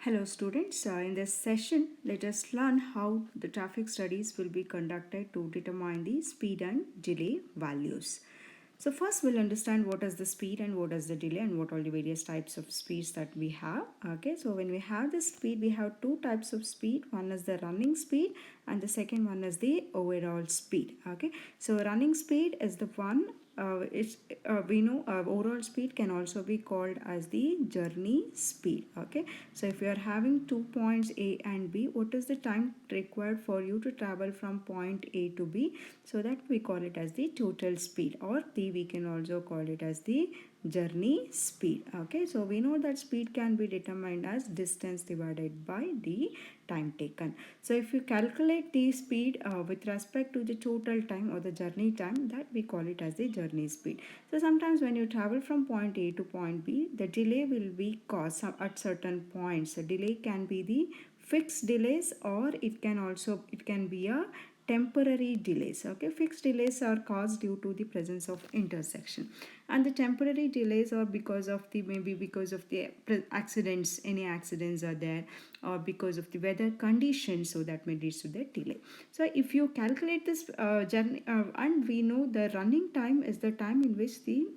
Hello students, in this session let us learn how the traffic studies will be conducted to determine the speed and delay values. So first we'll understand what is the speed and what is the delay and what are the various types of speeds that we have. Okay, so when we have the speed, we have two types of speed. One is the running speed and the second one is the overall speed. Okay, so running speed is the one we know overall speed can also be called as the journey speed. Okay, so if you are having 2 points A and B, what is the time required for you to travel from point A to B? So that we call it as the total speed, or we can also call it as the journey speed. Okay, so we know that speed can be determined as distance divided by the time taken. So if you calculate the speed with respect to the total time or the journey time, that we call it as the journey speed. So sometimes when you travel from point A to point B, the delay will be caused at certain points. The delay can be the fixed delays, or it can be a temporary delays. Okay, fixed delays are caused due to the presence of intersection, and the temporary delays are because of the maybe because of the accidents, any accidents are there, or because of the weather conditions, so that may lead to the delay. So if you calculate this journey and we know the running time is the time in which the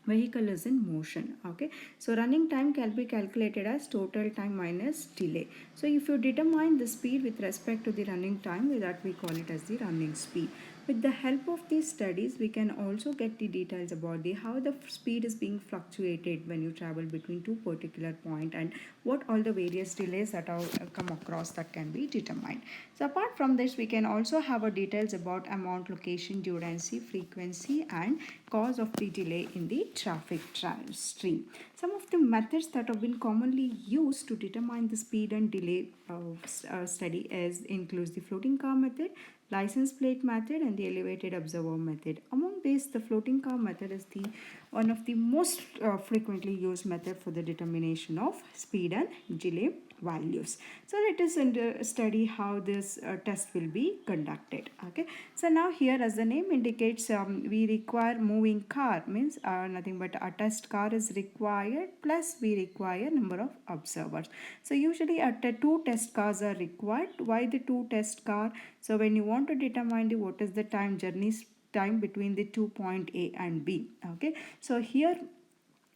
vehicle is in motion. Okay, so running time can be calculated as total time minus delay. So if you determine the speed with respect to the running time, that we call it as the running speed. With the help of these studies, we can also get the details about the how the speed is being fluctuated when you travel between two particular point, and what all the various delays that are come across that can be determined. So apart from this, we can also have a details about amount, location, duration, frequency, and cause of the delay in the traffic stream. Some of the methods that have been commonly used to determine the speed and delay study includes the floating car method, license plate method, and the elevated observer method. Among these, the floating car method is the one of the most frequently used method for the determination of speed and delay values. So let us study how this test will be conducted. Okay, so now here, as the name indicates, we require moving car, means nothing but a test car is required, plus we require number of observers. So usually two test cars are required. Why the two test car? So when you want to determine the what is the time between the 2 point A and B. Okay, so here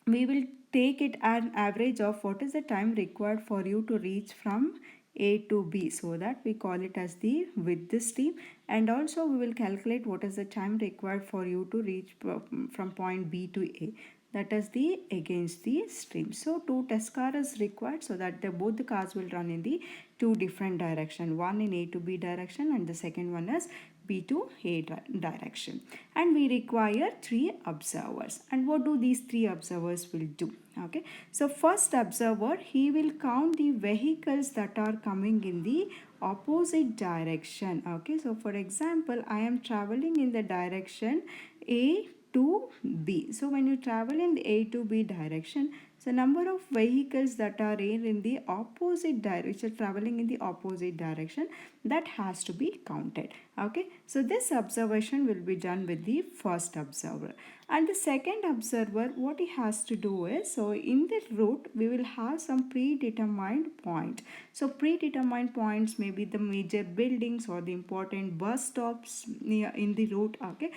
we will take it an average of what is the time required for you to reach from A to B, so that we call it as the with this stream. And also we will calculate what is the time required for you to reach from point B to A, that is the against the stream. So two test cars is required, so that both the cars will run in the two different direction, one in A to B direction and the second one is B to A direction. And we require three observers. And what do these three observers will do? Okay, so first observer, he will count the vehicles that are coming in the opposite direction. Okay, so for example, I am traveling in the direction A to B. So when you travel in the A to B direction, so number of vehicles that are in the opposite direction, traveling in the opposite direction, that has to be counted. Okay, so this observation will be done with the first observer. And the second observer, what he has to do is, so in the route we will have some predetermined point. So predetermined points may be the major buildings or the important bus stops near in the route. Okay,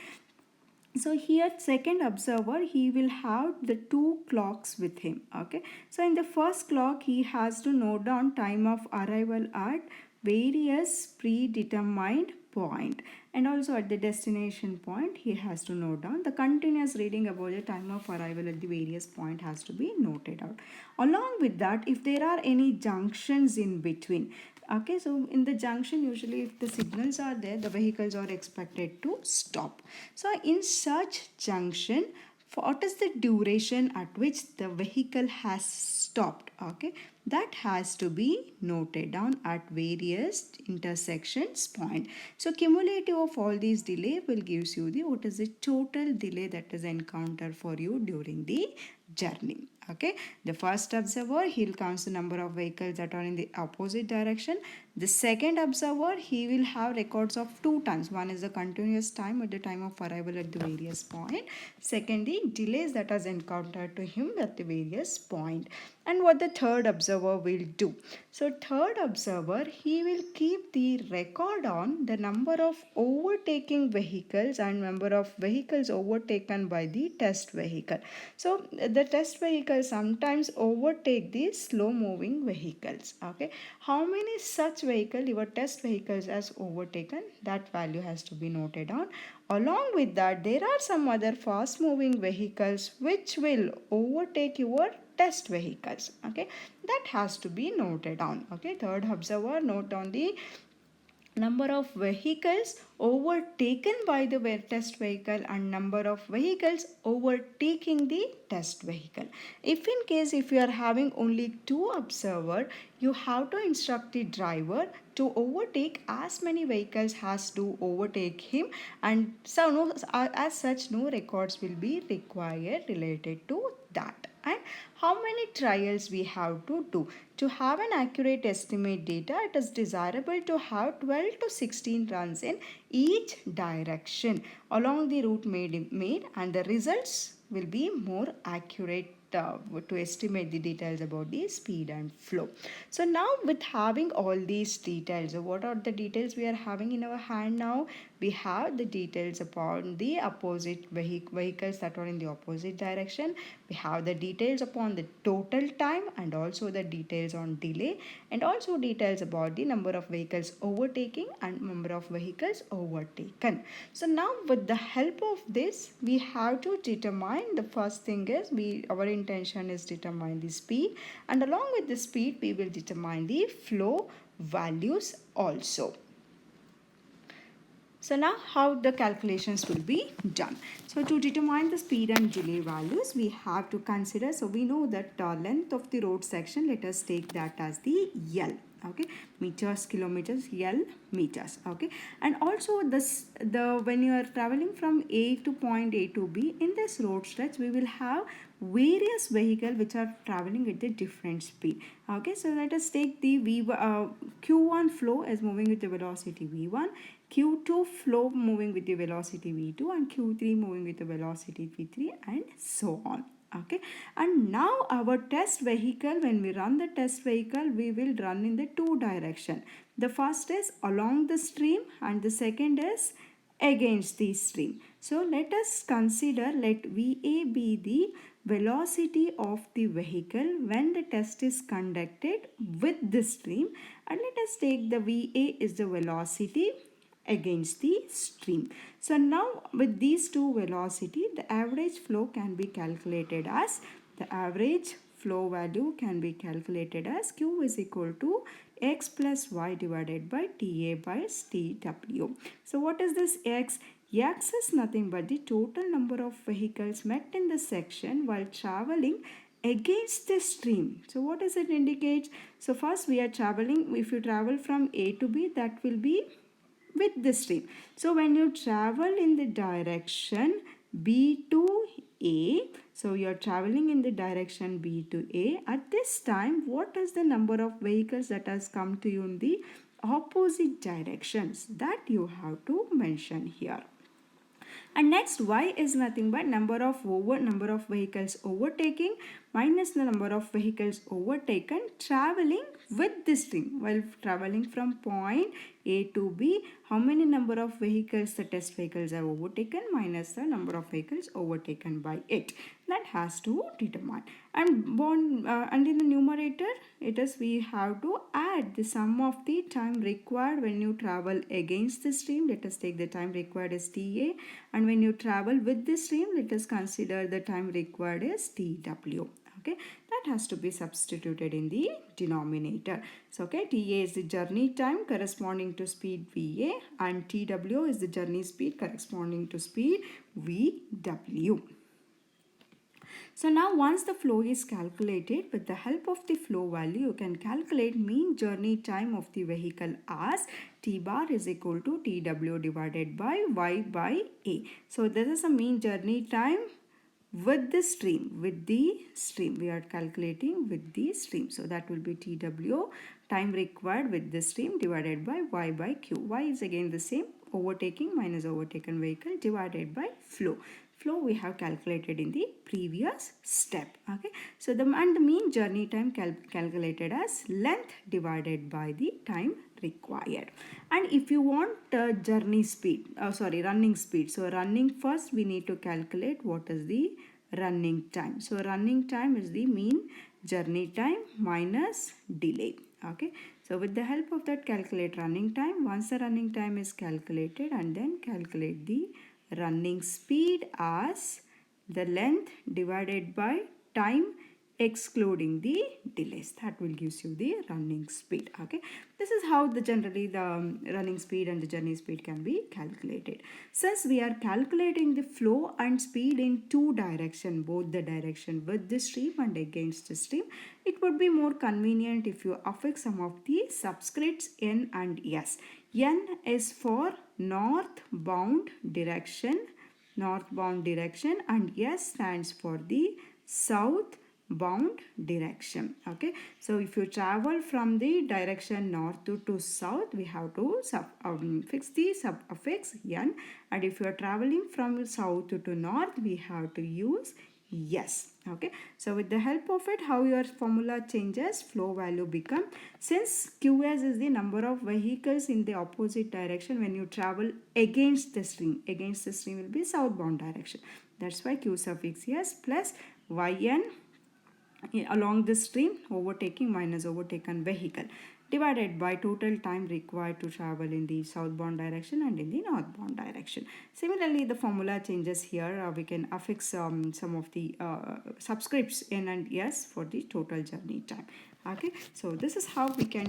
so here second observer, he will have the two clocks with him. Okay, so in the first clock he has to note down time of arrival at various predetermined point, and also at the destination point he has to note down the continuous reading about the time of arrival at the various point has to be noted out. Along with that, if there are any junctions in between, okay, so in the junction, usually if the signals are there, the vehicles are expected to stop. So in such junction, what is the duration at which the vehicle has stopped? Okay, that has to be noted down at various intersections point. So cumulative of all these delay will gives you the what is the total delay that is encountered for you during the journey. Okay, the first observer, he'll count the number of vehicles that are in the opposite direction. The second observer, he will have records of two times. One is the continuous time at the time of arrival at the various point. Second, the delays that has encountered to him at the various point. And what the third observer will do. So third observer, he will keep the record on the number of overtaking vehicles and number of vehicles overtaken by the test vehicle. So the test vehicle sometimes overtake the slow moving vehicles. Okay, how many such vehicle your test vehicles has overtaken, that value has to be noted down. Along with that, there are some other fast moving vehicles which will overtake your test vehicles. Okay, that has to be noted down. Okay, third observer, note down the number of vehicles overtaken by the test vehicle and number of vehicles overtaking the test vehicle. If in case if you are having only two observer, you have to instruct the driver to overtake as many vehicles as to overtake him, and so no, as such no records will be required related to that. And how many trials we have to do to have an accurate estimate data, it is desirable to have 12 to 16 runs in each direction along the route made and the results will be more accurate to estimate the details about the speed and flow. So now with having all these details, what are the details we are having in our hand now? We have the details upon the opposite vehicles that are in the opposite direction. We have the details upon the total time and also the details on delay, and also details about the number of vehicles overtaking and number of vehicles overtaken. So now with the help of this, we have to determine, the first thing is our intention is determine the speed, and along with the speed we will determine the flow values also. So now how the calculations will be done. So to determine the speed and delay values, we have to consider, so we know that length of the road section, let us take that as the L. Okay, meters, kilometers, L meters. Okay, and also this when you are traveling from A to point A to B, in this road stretch we will have various vehicles which are traveling at a different speed. Okay, so let us take the Q1 flow as moving with the velocity V1, Q2 flow moving with the velocity V2, and Q3 moving with the velocity V3, and so on. Okay, and now our test vehicle, when we run the test vehicle, we will run in the two direction. The first is along the stream and the second is against the stream. So let us consider, let VA be the velocity of the vehicle when the test is conducted with the stream, and let us take the VA is the velocity against the stream. So now with these two velocity, the average flow can be calculated as, the average flow value can be calculated as Q is equal to X plus Y divided by TA by TW. So what is this X? X is nothing but the total number of vehicles met in the section while traveling against the stream. So what does it indicate? So first we are traveling, if you travel from A to B, that will be with the stream. So when you travel in the direction B to A, so you are traveling in the direction B to A, at this time what is the number of vehicles that has come to you in the opposite directions, that you have to mention here. And next, Y is nothing but number of vehicles overtaking minus the number of vehicles overtaken traveling with this stream. While traveling from point A to B, how many number of vehicles the test vehicles are overtaken minus the number of vehicles overtaken by it. That has to determine. And in the numerator, it is we have to add the sum of the time required when you travel against the stream. Let us take the time required as TA, and when you travel with the stream, let us consider the time required as TW. Okay, that has to be substituted in the denominator. So okay, TA is the journey time corresponding to speed VA, and TW is the journey speed corresponding to speed VW. So now once the flow is calculated, with the help of the flow value, you can calculate mean journey time of the vehicle as T bar is equal to TW divided by Y by A. So this is a mean journey time with the stream we are calculating with the stream. So that will be TW, time required with the stream, divided by Y by Q. Y is again the same, overtaking minus overtaken vehicle divided by flow we have calculated in the previous step. Okay, so the mean journey time calculated as length divided by the time required. And if you want running speed, so running, first we need to calculate what is the running time. So running time is the mean journey time minus delay. Okay, so with the help of that, calculate running time. Once the running time is calculated, and then calculate the running speed as the length divided by time excluding the delays. That will gives you the running speed. Okay, this is how generally the running speed and the journey speed can be calculated. Since we are calculating the flow and speed in two direction, both the direction with the stream and against the stream, it would be more convenient if you affix some of the subscripts N and S. N is for northbound direction, and S stands for the southbound direction. Okay, so if you travel from the direction north to south, we have to fix the suffix N, and if you are traveling from south to north, we have to use yes. Okay, so with the help of it, how your formula changes, flow value become, since QS is the number of vehicles in the opposite direction when you travel against the stream will be southbound direction. That's why Q suffix S plus YN along the stream, overtaking minus overtaken vehicle, divided by total time required to travel in the southbound direction and in the northbound direction. Similarly, the formula changes here. We can affix some of the subscripts N and S for the total journey time. Okay, so this is how we can